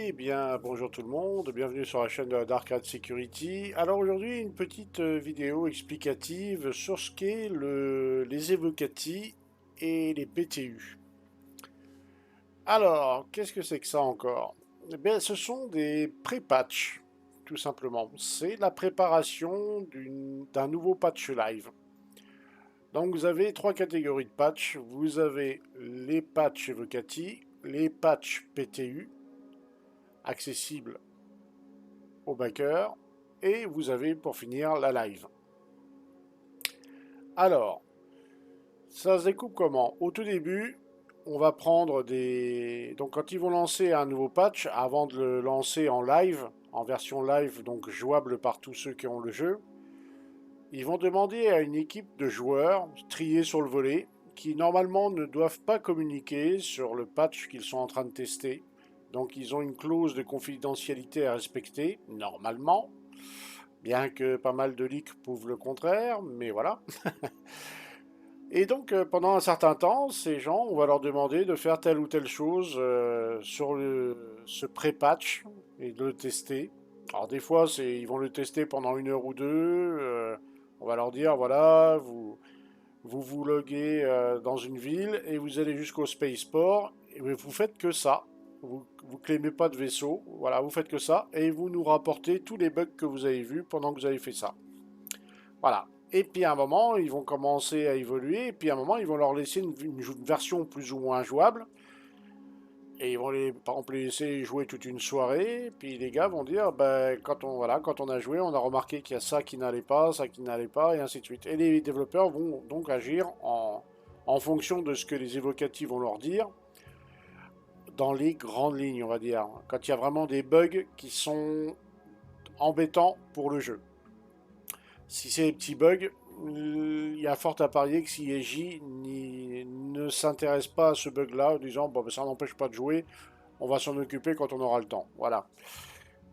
Eh bien, bonjour tout le monde, bienvenue sur la chaîne de la Dark Hat Security. Alors aujourd'hui, une petite vidéo explicative sur ce qu'est les Evocati et les PTU. Alors, qu'est-ce que c'est que ça encore? Eh bien, ce sont des pré-patchs, tout simplement. C'est la préparation d'un nouveau patch live. Donc vous avez trois catégories de patchs. Vous avez les patchs Evocati, les patchs PTU, accessibles au backer, et vous avez pour finir la live. Alors, ça se découpe comment? Au tout début, on va prendre des... Donc quand ils vont lancer un nouveau patch, avant de le lancer en live, en version live, donc jouable par tous ceux qui ont le jeu, ils vont demander à une équipe de joueurs triés sur le volet, qui normalement ne doivent pas communiquer sur le patch qu'ils sont en train de tester. Donc ils ont une clause de confidentialité à respecter, normalement, bien que pas mal de leaks prouvent le contraire, mais voilà. Et donc pendant un certain temps, ces gens, on va leur demander de faire telle ou telle chose sur ce pré-patch et de le tester. Alors des fois, ils vont le tester pendant une heure ou deux. On va leur dire, voilà, vous loguez dans une ville et vous allez jusqu'au spaceport et vous faites que ça. Vous claimez pas de vaisseau, voilà, vous faites que ça et vous nous rapportez tous les bugs que vous avez vus pendant que vous avez fait ça. Voilà. Et puis à un moment, ils vont commencer à évoluer, et puis à un moment, ils vont leur laisser une version plus ou moins jouable, et ils vont par exemple les laisser jouer toute une soirée, et puis les gars vont dire, ben, quand on a joué, on a remarqué qu'il y a ça qui n'allait pas, ça qui n'allait pas, et ainsi de suite. Et les développeurs vont donc agir en fonction de ce que les évocatifs vont leur dire, dans les grandes lignes, on va dire, quand il y a vraiment des bugs qui sont embêtants pour le jeu. Si c'est des petits bugs, il y a fort à parier que si EJ ne s'intéresse pas à ce bug-là, en disant bon, ben, ça n'empêche pas de jouer, on va s'en occuper quand on aura le temps. Voilà.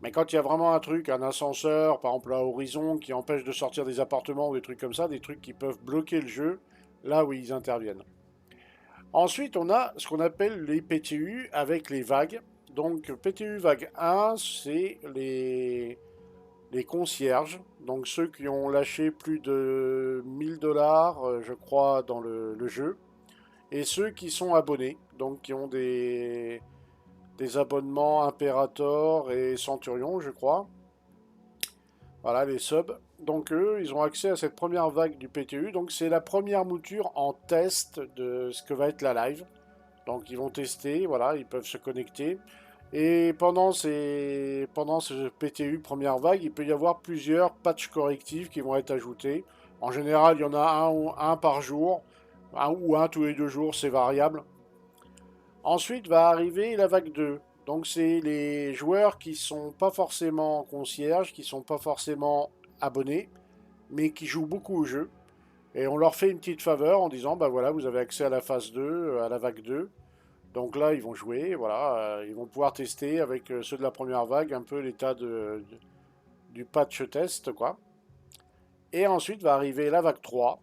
Mais quand il y a vraiment un truc, un ascenseur, par exemple à Horizon, qui empêche de sortir des appartements ou des trucs comme ça, des trucs qui peuvent bloquer le jeu, là oui, ils interviennent. Ensuite, on a ce qu'on appelle les PTU avec les vagues. Donc PTU vague 1, c'est les concierges, donc ceux qui ont lâché plus de 1000 $, je crois, dans le jeu, et ceux qui sont abonnés, donc qui ont des abonnements Imperator et Centurion, je crois. Voilà, les subs. Donc eux, ils ont accès à cette première vague du PTU, donc c'est la première mouture en test de ce que va être la live. Donc ils vont tester, voilà, ils peuvent se connecter. Et pendant ce PTU première vague, il peut y avoir plusieurs patchs correctifs qui vont être ajoutés. En général, il y en a un par jour, un ou un tous les 2 jours, c'est variable. Ensuite va arriver la vague 2. Donc c'est les joueurs qui sont pas forcément concierges, qui sont pas forcément abonnés, mais qui jouent beaucoup au jeu. Et on leur fait une petite faveur en disant, bah voilà, vous avez accès à la phase 2, à la vague 2. Donc là, ils vont jouer, voilà, ils vont pouvoir tester avec ceux de la première vague un peu l'état du patch test, quoi. Et ensuite va arriver la vague 3,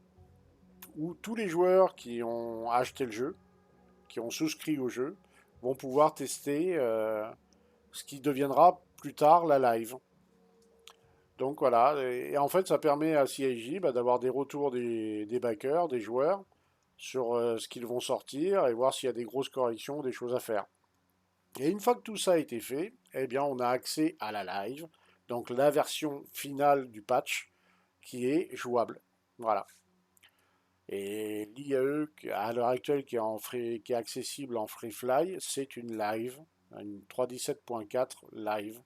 où tous les joueurs qui ont acheté le jeu, qui ont souscrit au jeu, vont pouvoir tester ce qui deviendra plus tard la live. Donc voilà, et en fait ça permet à CIJ d'avoir des retours des backers, des joueurs, sur ce qu'ils vont sortir et voir s'il y a des grosses corrections, des choses à faire. Et une fois que tout ça a été fait, eh bien, on a accès à la live, donc la version finale du patch qui est jouable. Voilà. Et l'IAE, à l'heure actuelle, qui est accessible en free fly, c'est une live, une 3.17.4 live.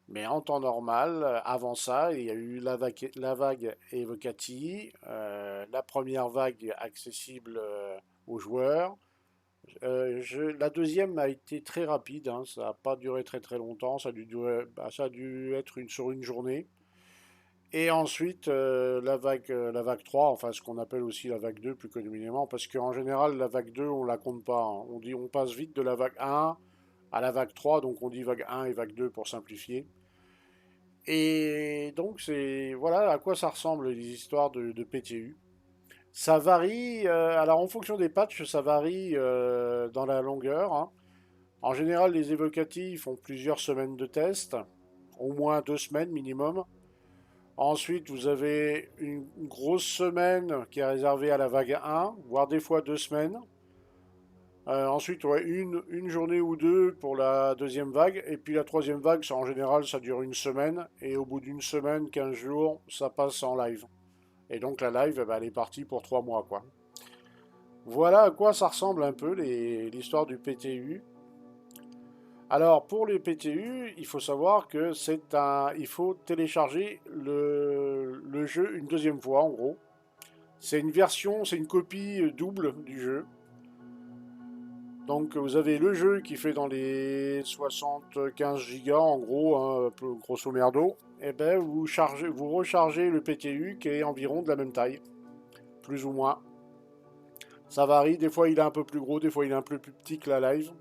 Mais en temps normal, avant ça, il y a eu la vague Evocati, la première vague accessible aux joueurs, la deuxième a été très rapide, hein, ça n'a pas duré très très longtemps, ça a dû être sur une journée. Et ensuite, la vague 3, enfin ce qu'on appelle aussi la vague 2 plus communément, parce qu'en général, la vague 2, on la compte pas, hein. On passe vite de la vague 1 à la vague 3, donc on dit vague 1 et vague 2 pour simplifier. Et donc, voilà à quoi ça ressemble les histoires de PTU. Ça varie, alors en fonction des patchs, ça varie dans la longueur, hein. En général, les évocatifs font plusieurs semaines de test, au moins 2 semaines minimum. Ensuite, vous avez une grosse semaine qui est réservée à la vague 1, voire des fois 2 semaines. Ensuite, ouais, une journée ou deux pour la deuxième vague. Et puis la troisième vague, en général, ça dure une semaine. Et au bout d'une semaine, 15 jours, ça passe en live. Et donc la live, eh ben, elle est partie pour 3 mois, quoi. Voilà à quoi ça ressemble un peu l'histoire du PTU. Alors pour les PTU, il faut savoir que il faut télécharger le jeu une deuxième fois en gros. C'est une version, c'est une copie double du jeu. Donc vous avez le jeu qui fait dans les 75 gigas en gros, hein, un peu grosso merdo. Et ben vous rechargez le PTU qui est environ de la même taille, plus ou moins. Ça varie, des fois il est un peu plus gros, des fois il est un peu plus petit que la live.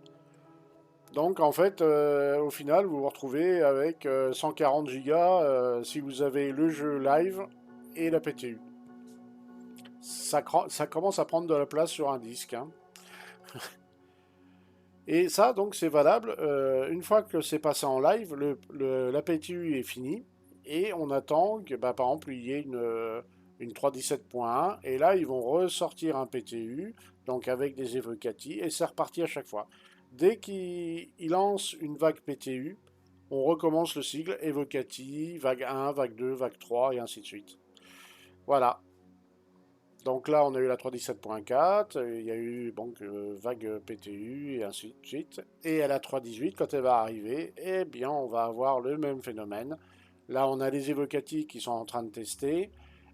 Donc en fait, au final, vous vous retrouvez avec 140 gigas si vous avez le jeu live et la PTU. Ça commence à prendre de la place sur un disque, hein. Et ça, donc, c'est valable. Une fois que c'est passé en live, la PTU est finie. Et on attend que, bah, par exemple, il y ait une 3.17.1. Et là, ils vont ressortir un PTU, donc avec des évocatifs. Et c'est reparti à chaque fois. Dès qu'ils lancent une vague PTU, on recommence le cycle évocatif, vague 1, vague 2, vague 3, et ainsi de suite. Voilà. Donc là, on a eu la 3.17.4, il y a eu donc vague PTU et ainsi de suite. Et à la 3.18, quand elle va arriver, eh bien, on va avoir le même phénomène. Là, on a les évocatifs qui sont en train de tester.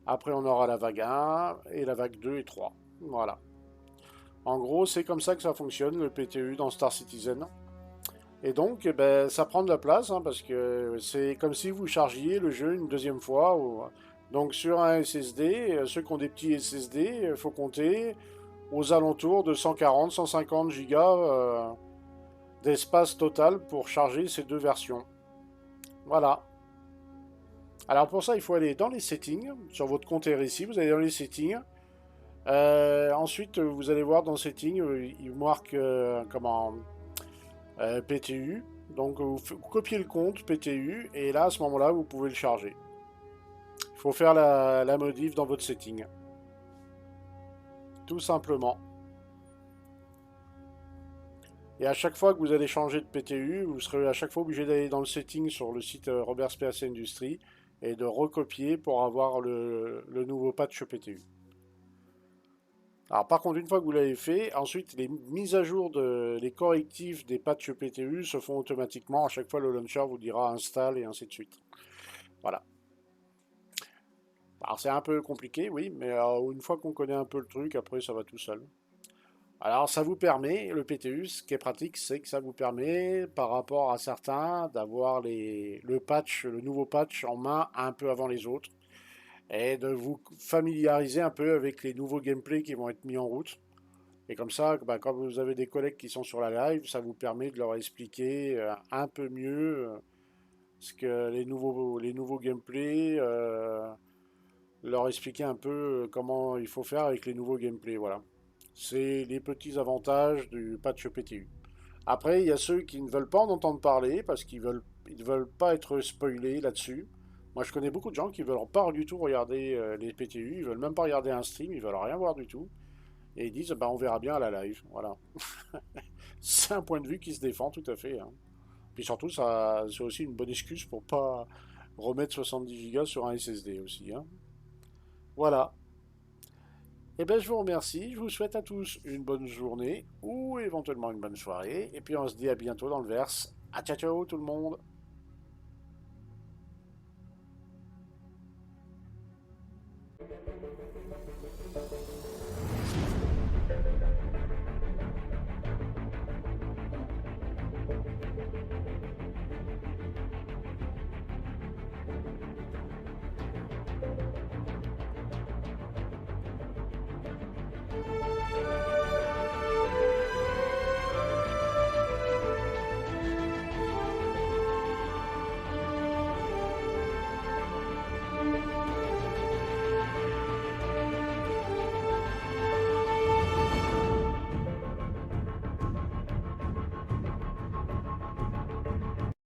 Après, on aura la vague 1 et la vague 2 et 3. Voilà. En gros, c'est comme ça que ça fonctionne, le PTU dans Star Citizen. Et donc, eh ben, ça prend de la place, hein, parce que c'est comme si vous chargiez le jeu une deuxième fois. Donc sur un SSD, ceux qui ont des petits SSD, il faut compter aux alentours de 140-150 gigas d'espace total pour charger ces deux versions. Voilà. Alors pour ça, il faut aller dans les settings, sur votre compte RSI, vous allez dans les settings. Ensuite, vous allez voir dans settings, il marque comment PTU. Donc vous copiez le compte PTU et là à ce moment-là vous pouvez le charger. Il faut faire la modif dans votre setting. Tout simplement. Et à chaque fois que vous allez changer de PTU, vous serez à chaque fois obligé d'aller dans le setting sur le site Robert Space Industries et de recopier pour avoir le nouveau patch PTU. Alors par contre, une fois que vous l'avez fait, ensuite les mises à jour, les correctifs des patchs PTU se font automatiquement. À chaque fois, le launcher vous dira install et ainsi de suite. Voilà. Alors c'est un peu compliqué, oui, mais une fois qu'on connaît un peu le truc, après ça va tout seul. Alors ça vous permet, le PTU, ce qui est pratique, c'est que ça vous permet, par rapport à certains, d'avoir le nouveau patch en main un peu avant les autres, et de vous familiariser un peu avec les nouveaux gameplays qui vont être mis en route. Et comme ça, bah, quand vous avez des collègues qui sont sur la live, ça vous permet de leur expliquer un peu mieux ce que les nouveaux gameplays, leur expliquer un peu comment il faut faire avec les nouveaux gameplays. Voilà. C'est les petits avantages du patch PTU. Après, il y a ceux qui ne veulent pas en entendre parler parce ils veulent pas être spoilés là-dessus. Moi, je connais beaucoup de gens qui ne veulent pas du tout regarder les PTU, ils veulent même pas regarder un stream, ils veulent rien voir du tout. Et ils disent, bah, on verra bien à la live. Voilà. C'est un point de vue qui se défend tout à fait, hein. Puis surtout, c'est aussi une bonne excuse pour pas remettre 70 Go sur un SSD aussi, hein. Voilà. Eh bien, je vous remercie. Je vous souhaite à tous une bonne journée ou éventuellement une bonne soirée. Et puis, on se dit à bientôt dans le verse. À ciao, ciao tout le monde.